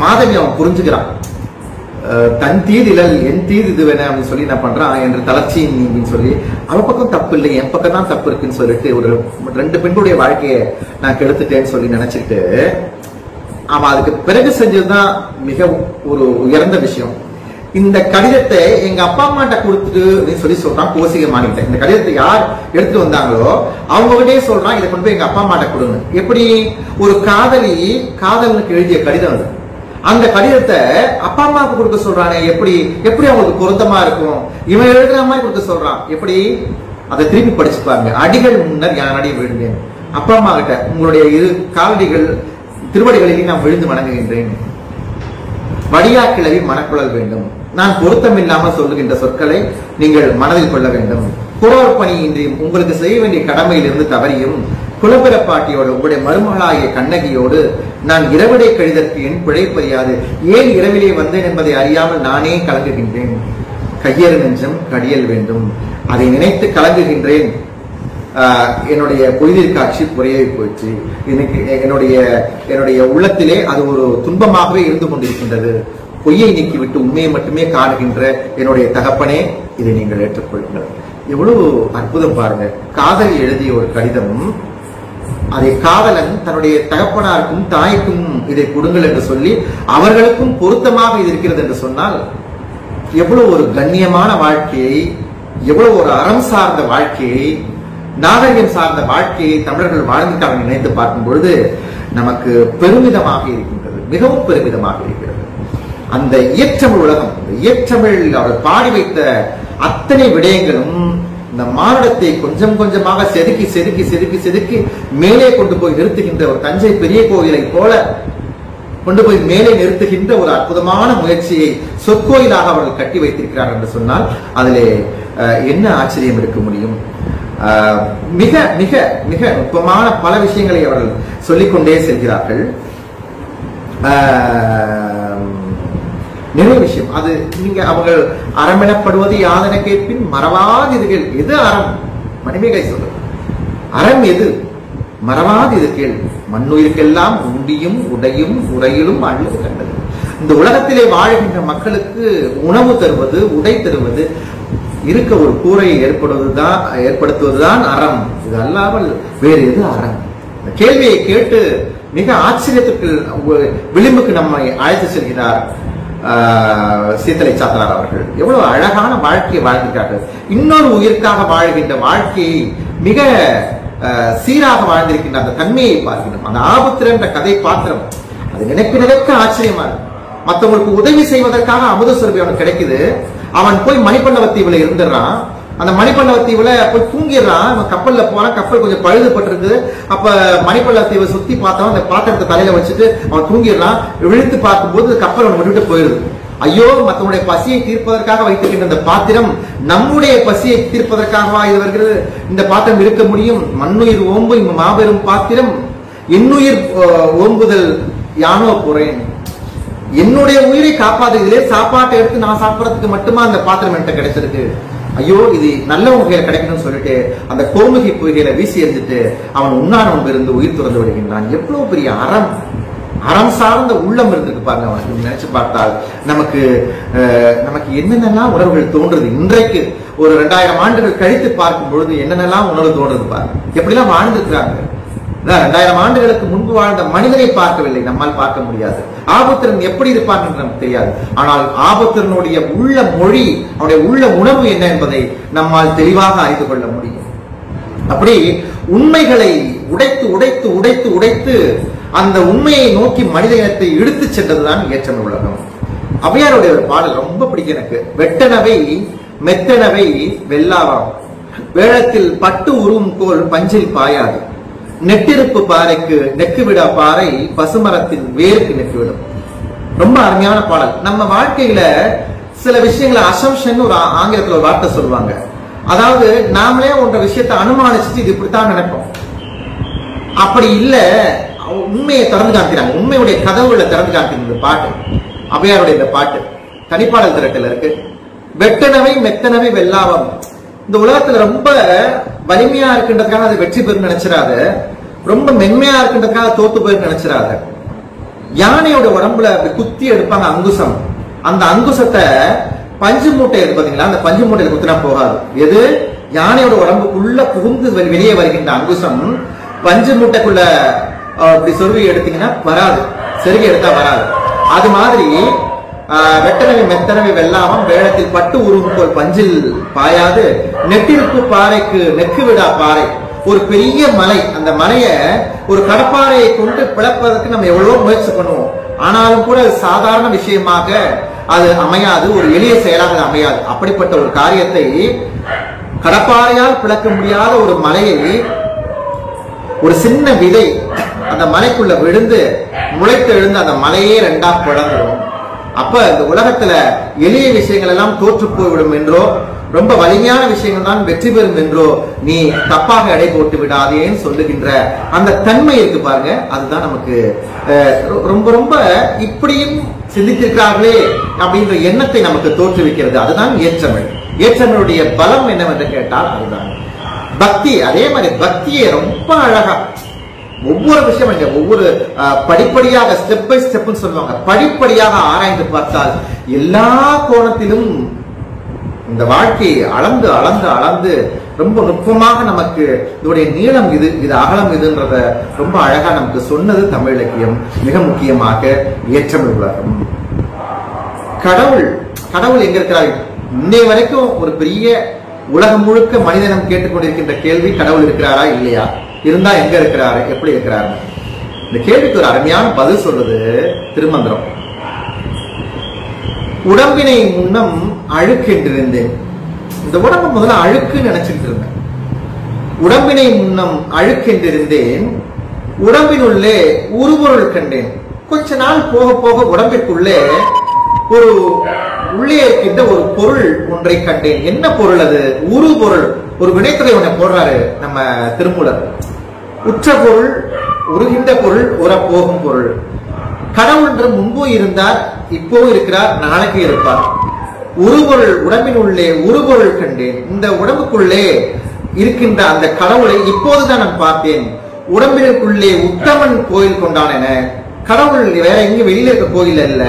மாதவி அவன் புரிஞ்சுக்கிறான். தன் தீதிலல் என் தீது இது வேணா அப்படின்னு சொல்லி என்ன பண்றான் என்று தளர்ச்சி அப்படின்னு சொல்லி அவன் பக்கம் தப்பு இல்லை என் பக்கம் தான் தப்பு இருக்குன்னு சொல்லிட்டு ஒரு 2 பெண்களுடைய வாழ்க்கையை நான் கெடுத்துட்டேன்னு சொல்லி நினைச்சிட்டு அவன் அதுக்கு பிறகு செஞ்சதுதான் மிக ஒரு உயர்ந்த விஷயம். இந்த கடிதத்தை எங்க அப்பா அம்மாட்ட கொடுத்துட்டு சொல்லி சொல்றான் கோசிக மாணிக்கிட்ட. இந்த கடிதத்தை யார் எடுத்துட்டு வந்தாங்களோ அவங்ககிட்டே சொல்றான், இதை கொண்டு போய் எங்க அப்பா அம்மாட்ட கொடுங்க. எப்படி ஒரு காதலனுக்கு எழுதிய கடிதம் அது. அந்த கடிதத்தை அப்பா அம்மாவுக்கு கொடுக்க சொல்றானே, எப்படி அவங்களுக்கு பொருத்தமா இருக்கும். இவன் எழுதுற மாதிரி கொடுக்க சொல்றான். எப்படி அதை திருப்பி படிச்சு பாருங்க. அடிகள் முன்னர் யான் அடி விழுந்தேன், அப்பா அம்மா கிட்ட உங்களுடைய இரு காலடிகள் திருவடிகளில் நான் விழுந்து வணங்குகின்றேன். வடியா கிளவி மனக்குழல் வேண்டும். நான் பொருத்தம் இல்லாமல் சொல்லுகின்ற சொற்களை நீங்கள் மனதில் கொள்ள வேண்டும். குறவர் பணி இன்றியும் உங்களுக்கு செய்ய வேண்டிய கடமையிலிருந்து தவறியும் குலபெறப்பாட்டியோடு உங்களுடைய மருமகளாகிய கண்ணகியோடு நான் இரவிடை கழிதற்கு என் பிழைப்பறியாது. ஏன் இரவிலே வந்தேன் என்பதை அறியாமல் நானே கலங்குகின்றேன். கையறு நெஞ்சம் கடியல் வேண்டும். அதை நினைத்து கலங்குகின்றேன். என்னுடைய பொய்தீர் காட்சி புறையை போச்சு. என்னுடைய உள்ளத்திலே அது ஒரு துன்பமாகவே இருந்து கொண்டிருக்கின்றது. பொய்யை நீக்கிவிட்டு உண்மையை மட்டுமே காணுகின்ற என்னுடைய தகப்பனே, இதை நீங்கள் ஏற்றுக்கொள்ளுங்கள். எவ்வளவு அற்புதம் பாருங்க. காதல் எழுதிய ஒரு கடிதம், அதை காதலன் தன்னுடைய தகப்பனாருக்கும் தாய்க்கும் இதை கொடுங்கள் என்று சொல்லி அவர்களுக்கும் பொருத்தமாக இது இருக்கிறது என்று சொன்னால் எவ்வளவு ஒரு கண்ணியமான வாழ்க்கையை, எவ்வளவு ஒரு அறம் சார்ந்த வாழ்க்கையை, நாகரிகம் சார்ந்த வாழ்க்கையை தமிழர்கள் வாழ்ந்துட்டாங்க நினைத்து பார்க்கும் பொழுது நமக்கு பெருமிதமாக இருக்கின்றது, மிகவும் பெருமிதமாக இருக்கிறது. அந்த இயற்றமிழ் உலகம், இயற்றமிழ் அவர் பாடி வைத்த அத்தனை விடயங்களும் இந்த மானுடத்தை கொஞ்சம் கொஞ்சமாக செதுக்கி செதுக்கி செதுக்கி செதுக்கி மேலே கொண்டு போய் நிறுத்துகின்ற ஒரு தஞ்சை பெரிய கோயிலை போல கொண்டு போய் மேலே நிறுத்துகின்ற ஒரு அற்புதமான முயற்சியை சொற்கோயிலாக அவர்கள் கட்டி வைத்திருக்கிறார்கள் என்று சொன்னால் அதிலே என்ன ஆச்சரியம் இருக்க முடியும்? மிக மிக மிக நுட்பமான பல விஷயங்களை அவர்கள் சொல்லிக்கொண்டே செல்கிறார்கள். நிறைய விஷயம் அது நீங்க அவர்கள் அறமெனப்படுவது யாதென கேட்பின் மறவாதிர்கள். எது அறம்? மணிமேகலை சொல்றது. அறம் எது? மறவாது கேள். மண்ணுயிருக்கெல்லாம் உண்டியும் உடையும் உரையிலும் வாழ்வது கண்டது. இந்த உலகத்திலே வாழ்கின்ற மக்களுக்கு உணவு தருவது, உடை தருவது, இருக்க ஒரு கூரையை ஏற்படுத்துவதுதான் அறம். இது அல்லாமல் வேறு எது அறம்? இந்த கேள்வியை கேட்டு மிக ஆச்சரியத்துக்கு விளிம்புக்கு நம்மை அழைத்து செல்கிறார் சீத்தலை சாத்தனார் அவர்கள். எவ்வளவு அழகான வாழ்க்கையை வாழ்ந்திருக்கிறார்கள். இன்னொரு உயிர்க்காக வாழ்கின்ற வாழ்க்கையை மிக சீராக வாழ்ந்திருக்கின்ற அந்த தன்மையை பார்க்கணும். அந்த ஆபுத்திரன் என்ற கதை பாத்திரம் அது நினைக்க ஆச்சரியமா இருக்கு. மற்றவங்களுக்கு உதவி செய்வதற்காக அமுதசுரபி அவனுக்கு கிடைக்குது. அவன் போய் மணிப்பல்லவத்தீவுல இருந்துடுறான். அந்த மணிப்பல்லவத்தீவுல போய் தூங்கிடுறான். அவன் கப்பல்ல போனா கப்பல் கொஞ்சம் பழுதுபட்டிருக்கு. அப்ப மணிப்பல்லவத்தீவை சுத்தி பார்த்தவன் அந்த பாத்திரத்தை தலையில வச்சுட்டு அவன் தூங்கிடுறான். விழுத்து பார்க்கும்போது கப்பல் அவனை விட்டுட்டு போயிடுது. ஐயோ, மற்றவனுடைய பசியை தீர்ப்பதற்காக வைத்திருக்கின்ற இந்த பாத்திரம் நம்முடைய பசியை தீர்ப்பதற்காகவா இது வருகிறது? இந்த பாத்திரம் இருக்க முடியும்? மண்ணுயிர் ஓம்பு மாபெரும் பாத்திரம், என்னுயிர் ஓம்புதல் யானோ புறேன். என்னுடைய உயிரை காப்பாதுகளே, சாப்பாட்டை எடுத்து நான் சாப்பிடறதுக்கு மட்டுமா அந்த பாத்திரம் என்கிட்ட கிடைச்சிருக்கு? ஐயோ, இது நல்ல வகையில கிடைக்கணும்னு சொல்லிட்டு அந்த கோமுகி பொய்கையில வீசி எறிஞ்சிட்டு அவன் உண்ணானவன் இருந்து உயிர் துறந்து விடுகின்றான். எவ்வளவு பெரிய அறம் சார்ந்த உள்ளம் இருந்திருக்கு பாருங்க. அவனுக்கு நினைச்சு பார்த்தால் நமக்கு என்னென்னலாம் உணர்வுகள் தோன்றுது. இன்றைக்கு ஒரு 2000 ஆண்டுகள் கழித்து பார்க்கும் பொழுது என்னென்னலாம் உணர்வு தோன்றுது பாருங்க. எப்படிலாம் வாழ்ந்துருக்கிறாங்க. 2000 ஆண்டுகளுக்கு முன்பு வாழ்ந்த மனிதனை பார்க்கவில்லை, நம்மால் பார்க்க முடியாது. ஆபத்திரன் எப்படி இருப்பான் என்று நமக்கு தெரியாது. ஆனால் ஆபத்திரனுடைய உள்ள மொழி, அவனுடைய உள்ள உணர்வு என்ன என்பதை நம்மால் தெளிவாக அறிந்து கொள்ள முடியும். அப்படி உண்மைகளை உடைத்து உடைத்து உடைத்து உடைத்து அந்த உண்மையை நோக்கி மனித இனத்தை இழுத்து சென்றதுதான் ஏற்றமிழ் உலகம். ஔவையாருடைய ஒரு பாடல் ரொம்ப பிடிக்கும் எனக்கு. வெட்டனவை மெத்தனவை வெல்லாவாம், வேளத்தில் பட்டு உருவும் கோல் பஞ்சில் பாயாது, நெட்டிருப்பு பாறைக்கு நெக்குவிடா பாறை பசுமரத்தின் வேருக்கு நெக்குவிடும். ரொம்ப அருமையான பாடல். நம்ம வாழ்க்கையில சில விஷயங்களை அசம்ஷன் ஒரு ஆங்கிலத்தில் ஒரு வார்த்தை சொல்லுவாங்க. அதாவது நாமளே ஒன்ற விஷயத்தை அனுமானிச்சுட்டு இது இப்படித்தான் நினைப்போம். அப்படி இல்ல, உண்மையை திறந்து காமிக்கிறாங்க. உண்மையுடைய கதவுகளை திறந்து காமிக்கிறது பாட்டு. ஔவையாருடைய இந்த பாட்டு தனிப்பாடல் திரட்டில் இருக்கு. வெட்டனவை மெத்தனவை வெல்லாவம். இந்த உலகத்துல ரொம்ப வலிமையா இருக்கின்றதுக்காக அது வெற்றி பெறும் நினைச்சிடாத, ரொம்ப மென்மையா இருக்கின்றதுக்காக தோத்து போயிரு நினைச்சிடாத. யானையோட உடம்புல குத்தி எடுப்பாங்க அங்குசம். அந்த அங்குசத்தை பஞ்சு மூட்டை இருக்கு பாத்தீங்களா, அந்த பஞ்சு மூட்டையில குத்தினா போகாது. எது? யானையோட உடம்புக்குள்ள புகுந்து வெளியே வருகின்ற அங்குசம் பஞ்சு மூட்டைக்குள்ள அப்படி சொருவி எடுத்தீங்கன்னா வராது, செருகி எடுத்தா வராது. அது மாதிரி வெட்டனவை மெத்தனவை வெல்லாமம், வேளத்தில் பட்டு உருவும் போல் பஞ்சில் பாயாது, நெட்டிருப்பு பாறைக்கு நெக்கு விடா பாறை. ஒரு பெரிய மலை, அந்த மலைய ஒரு கடப்பாறையை கொண்டு பிளப்பதற்கு நம்ம எவ்வளவோ முயற்சி பண்ணுவோம். ஆனாலும் கூட அது சாதாரண விஷயமாக அது அமையாது, ஒரு எளிய செயலாக அமையாது. அப்படிப்பட்ட ஒரு காரியத்தை கடப்பாறையால் பிளக்க முடியாத ஒரு மலையை ஒரு சின்ன விதை அந்த மலைக்குள்ள விழுந்து முளைத்து எழுந்து அந்த மலையே ரெண்டா பிளந்துடும். அப்ப இந்த உலகத்துல எளிய விஷயங்கள் எல்லாம் தோற்று போய்விடும் என்றோ, ரொம்ப வலிமையான விஷயங்கள் தான் வெற்றி பெறும் என்றோ நீ தப்பாக எடை போட்டு விடாதேன்னு சொல்லுகின்ற அந்த தன்மை இருக்கு பாருங்க. அதுதான் நமக்கு ரொம்ப ரொம்ப இப்படியும் சிந்தித்திருக்கிறார்களே அப்படின்ற எண்ணத்தை நமக்கு தோற்றுவிக்கிறது. அதுதான் ஏற்றமிழ். ஏற்றமிழுடைய பலம் என்னவென்று கேட்டால் அதுதான் பக்தி. அதே மாதிரி பக்தியை ரொம்ப அழகா ஒவ்வொரு விஷயம், ஒவ்வொரு படிப்படியாக ஸ்டெப் பை ஸ்டெப் சொல்லுவாங்க, படிப்படியாக ஆராய்ந்து பார்த்தால் எல்லா கோணத்திலும் இந்த வாழ்க்கையை அளந்து அளந்து அளந்து ரொம்ப நுட்பமாக நமக்கு இதோடைய நீளம் இது, இது அகலம் இதுன்றத ரொம்ப அழகா நமக்கு சொன்னது தமிழ் இலக்கியம். மிக முக்கியமாக ஏற்றமிழ் உலகம். கடவுள் கடவுள் எங்க இருக்கிறார்? இன்னை வரைக்கும் ஒரு பெரிய உலகம் முழுக்க மனிதனம் கேட்டுக்கொண்டிருக்கின்ற கேள்வி, கடவுள் இருக்கிறாரா இல்லையா, இருந்தா எங்க இருக்கிறாரு, எப்படி இருக்கிறாரு? இந்த கேள்விக்கு ஒரு அருமையான பதில் சொல்றது திருமந்திரம். உடம்பினை முன்னம் அழுக்கு என்றிருந்தேன். இந்த உடம்பு முதல்ல அழுக்குன்னு நினைச்சிட்டு இருந்தேன். உடம்பினை முன்னம் அழுக்கு என்றிருந்தேன், உடம்பினுள்ளே உருபொருள் கண்டேன். கொஞ்ச நாள் போக போக உடம்பிற்குள்ளே ஒரு உள்ளே இருக்கின்ற ஒரு பொருள் ஒன்றை கண்டேன். என்ன பொருள் அது? உரு பொருள். ஒரு வினைத்துறை ஒன்றை போடுறாரு நம்ம திருமூலர். உற்ற பொருள், உருகின்ற பொருள், உரப்போகும் பொருள். கடவுள் என்று முன்பும் இருந்தார், இப்போவும் இருக்கிறார், நாளைக்கு இருப்பார். உருபொருள், உடம்பின் உள்ளே உருபொருள் கண்டேன். இந்த உடம்புக்குள்ளே இருக்கின்ற அந்த கடவுளை இப்போதுதான் நான் பார்த்தேன். உடம்பினுக்குள்ளே உத்தமன் கோயில் கொண்டான் என. கடவுள் வேற எங்க வெளியில இருக்க கோயில் அல்ல,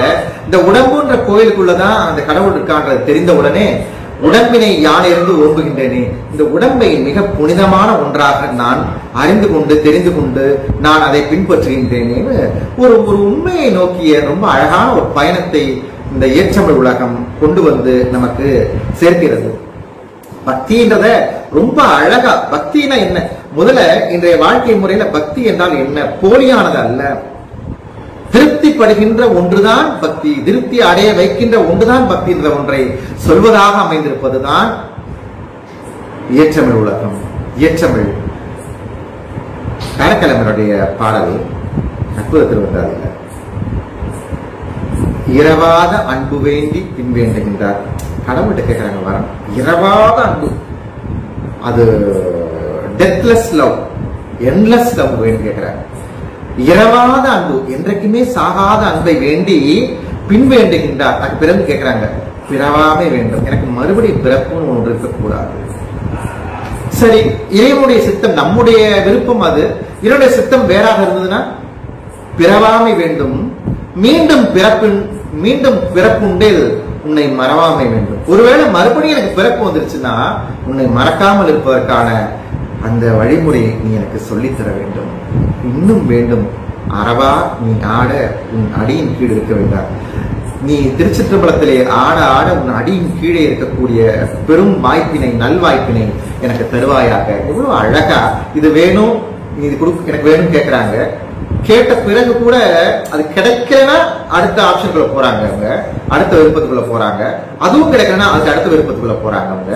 இந்த உடம்புன்ற கோயிலுக்குள்ளதான் அந்த கடவுள் இருக்கான்றது தெரிந்த உடனே உடம்பினை யான் இருந்து ஓம்புகின்றேனே, இந்த உடம்பை மிக புனிதமான ஒன்றாக நான் அறிந்து கொண்டு தெரிந்து கொண்டு நான் அதை பின்பற்றுகின்றேனேன்னு ஒரு உண்மையை நோக்கிய ரொம்ப அழகான ஒரு பயணத்தை இந்த ஏற்றமிழ் உலகம் கொண்டு வந்து நமக்கு சேர்க்கிறது. பக்தின்றத ரொம்ப அழகா, பக்தினா என்ன? முதல்ல இன்றைய வாழ்க்கை முறையில பக்தி என்றால் என்ன? போலியானது அல்ல, திருப்திப்படுகின்ற ஒன்றுதான் பக்தி, திருப்தி அடைய வைக்கின்ற ஒன்றுதான் பக்தி என்ற ஒன்றை சொல்வதாக அமைந்திருப்பதுதான் ஏற்றமிழ் உலகம். ஏற்றமிழ் காரக்கிழமையுடைய பாடல் அற்புதத்தில் வந்தார்கள். இரவாத அன்பு வேண்டி பின் வேண்டுகின்றார். கடவுள்கிட்ட கேட்கிறாங்க வரம், இரவாத அன்பு, அது டெத்லெஸ் லவ், என்லெஸ் லவ் வேண்டி கேட்கிறாங்க. இரவாத அன்பு, என்றைக்குமே சாகாத அன்பை வேண்டி பின் வேண்டுகின்றார். அதுக்கு பிறகு கேட்கிறாங்க, பிறவாமை வேண்டும், எனக்கு மறுபடியும் பிறப்புன்னு ஒன்று இருக்கக்கூடாது. சரி, இறைவனுடைய சித்தம், நம்முடைய விருப்பம் அது, இறைவனுடைய சித்தம் வேறாக இருந்ததுன்னா பிறவாமை வேண்டும், மீண்டும் பிறப்புண்டேல் உன்னை மறவாமை வேண்டும். ஒருவேளை மறுபடியும் எனக்கு பிறப்பு வந்துருச்சுன்னா உன்னை மறக்காமல் இருப்பதற்கான அந்த வழிமுறை நீ எனக்கு சொல்லித்தர வேண்டும். இன்னும் வேண்டும், அறவா நீ ஆட உன் அடியின் கீழ் இருக்க வேண்டாம். நீ திருச்சிற்றம்பலத்திலே ஆட ஆட உன் அடியின் கீழே இருக்கக்கூடிய பெரும் வாய்ப்பினை, நல்வாய்ப்பினை எனக்கு தருவாயாக. எவ்வளவு அழகா இது வேணும், இது எனக்கு வேணும் கேட்கிறாங்க. கேட்ட பிறகு கூட அது கிடைக்கலன்னா அடுத்த ஆப்ஷனுக்குள்ள போறாங்க, அவங்க அடுத்த விருப்பத்துக்குள்ள போறாங்க. அதுவும் கிடைக்கலன்னா அதுக்கு அடுத்த விருப்பத்துக்குள்ள போறாங்க. அவங்க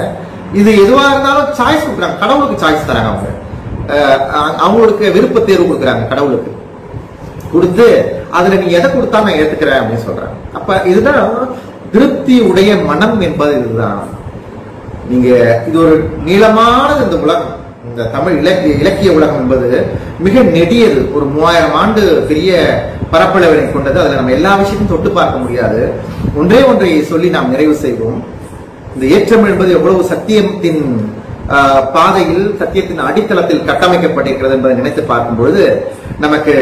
இது எதுவா இருந்தாலும் சாய்ஸ் கொடுக்குறாங்க, கடவுளுக்கு சாய்ஸ் தராங்க. அவங்க அவங்களுக்கு விருப்ப தேர்வு கொடுக்குறாங்க, கடவுளுக்கு கொடுத்து அதுல நீ எதை கொடுத்தா நான் ஏத்துக்கிறேன் அப்படின்னு சொல்றாங்க. அப்ப இதுதான் திருப்தி உடைய மனம் என்பது. இதுதான் நீங்க, இது ஒரு நீளமானது. இந்த உலகம், இந்த தமிழ் இலக்கிய உலகம் என்பது மிக நெடியது. ஒரு 3000 ஆண்டு பெரிய பரப்பளவினை கொண்டது. அதுல நம்ம எல்லா விஷயத்தையும் தொட்டு பார்க்க முடியாது. ஒன்றை சொல்லி நாம் நிறைவு செய்வோம். இந்த ஏற்றமிழ் என்பது எவ்வளவு சத்தியத்தின் பாதையில், சத்தியத்தின் அடித்தளத்தில் கட்டமைக்கப்பட்டிருக்கிறது என்பதை நினைத்து பார்க்கும் பொழுது நமக்கு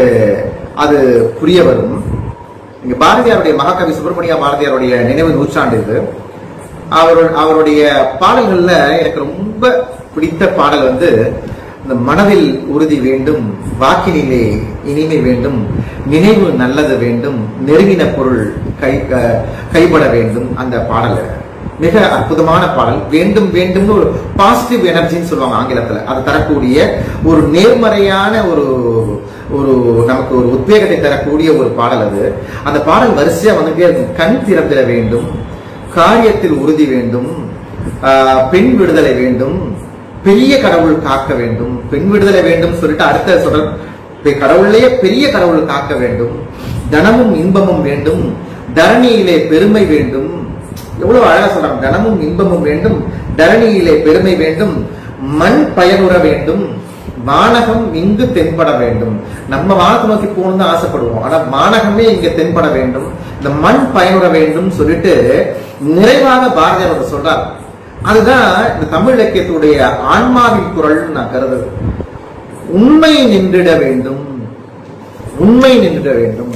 அது புரிய வரும். இங்க பாரதியாருடைய, மகாகவி சுப்பிரமணிய பாரதியாருடைய நினைவு நூற்றாண்டு இது. அவருடைய பாடல்கள்ல எனக்கு ரொம்ப பிடித்த பாடல் இந்த மனதில் உறுதி வேண்டும், வாக்கினிலே இனிமை வேண்டும், நினைவு நல்லது வேண்டும், நெருங்கின பொருள் கைப்பட வேண்டும். அந்த பாடல் மிக அற்புதமான பாடல். வேண்டும் வேண்டும்னு ஒரு பாசிட்டிவ் எனர்ஜின்னு சொல்லுவாங்க ஆங்கிலத்துல. அது தரக்கூடிய ஒரு நேர்மறையான ஒரு நமக்கு ஒரு உத்வேகத்தை தரக்கூடிய ஒரு பாடல் அது. அந்த பாடல் வரிசையா கண் திறந்திட வேண்டும், காரியத்தில் உறுதி வேண்டும், பெண் விடுதலை வேண்டும், பெரிய கடவுள் காக்க வேண்டும். பெண் விடுதலை வேண்டும் சொல்லிட்டு அடுத்த சொல்ற கடவுளையே பெரிய கடவுள் காக்க வேண்டும், தனமும் இன்பமும் வேண்டும், தரணியிலே பெருமை வேண்டும். எவ்வளவு அழகா சொல்றாங்க, தனமும் இன்பமும் வேண்டும், தரணியிலே பெருமை வேண்டும், மண் பயனுற வேண்டும், வானகம் இங்கு தென்பட வேண்டும். நம்ம வானத்தை நோக்கி போகணும்னு ஆசைப்படுவோம், ஆனா வானகமே இங்க தென்பட வேண்டும், இந்த மண் பயனுற வேண்டும் சொல்லிட்டு நிறைவாக பாரதியார் சொல்றார். அதுதான் இந்த தமிழ் இலக்கியத்துடைய ஆன்மாவின் குரல் நான் கருதுறேன். உண்மை நின்றிட வேண்டும், உண்மை நின்றிட வேண்டும்.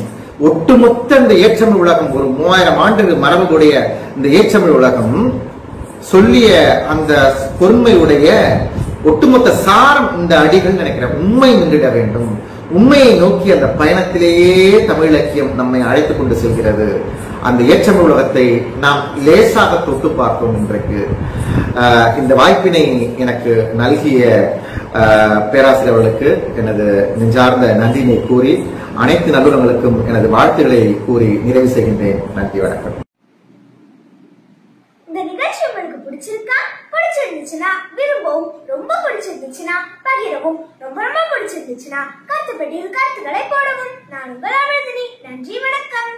ஒட்டுமொத்த இந்த ஏற்றமிழ் உலகம், ஒரு 3000 ஆண்டு மரபுடைய இந்த ஏற்றமிழ் உலகம் சொல்லிய அந்த பொறுமையுடைய ஒட்டுமொத்த சாரம் இந்த அடிகள் நினைக்கிறேன். உண்மை நின்றிட வேண்டும். உண்மையை நோக்கி அந்த பயணத்திலேயே தமிழ் இலக்கியம் நம்மை அழைத்துக் கொண்டு செல்கிறது. அந்த ஏற்றமிழ் உலகத்தை நாம் லேசாக தொட்டு பார்த்தோம். இன்றைக்கு இந்த வாய்ப்பினை எனக்கு நல்கிய பேராசிரியர் அவர்களுக்கு எனது நெஞ்சார்ந்த நன்றினை கூறி, அனைத்து நல்லுறங்களுக்கும் எனது வாழ்த்துக்களை கூறி நிறைவு செய்கின்றேன். நன்றி, வணக்கம். இந்த நிகழ்ச்சி உங்களுக்கு பிடிச்சிருக்கா? பிடிச்சிருந்துச்சுன்னா விரும்பவும், ரொம்ப பிடிச்சிருந்துச்சுன்னா பகிரவும், ரொம்ப பிடிச்சிருந்துச்சுன்னா கருத்துப்பட்டியில் கருத்துக்களை போடவும். நான் உங்கள் அமிர்தினி. நன்றி, வணக்கம்.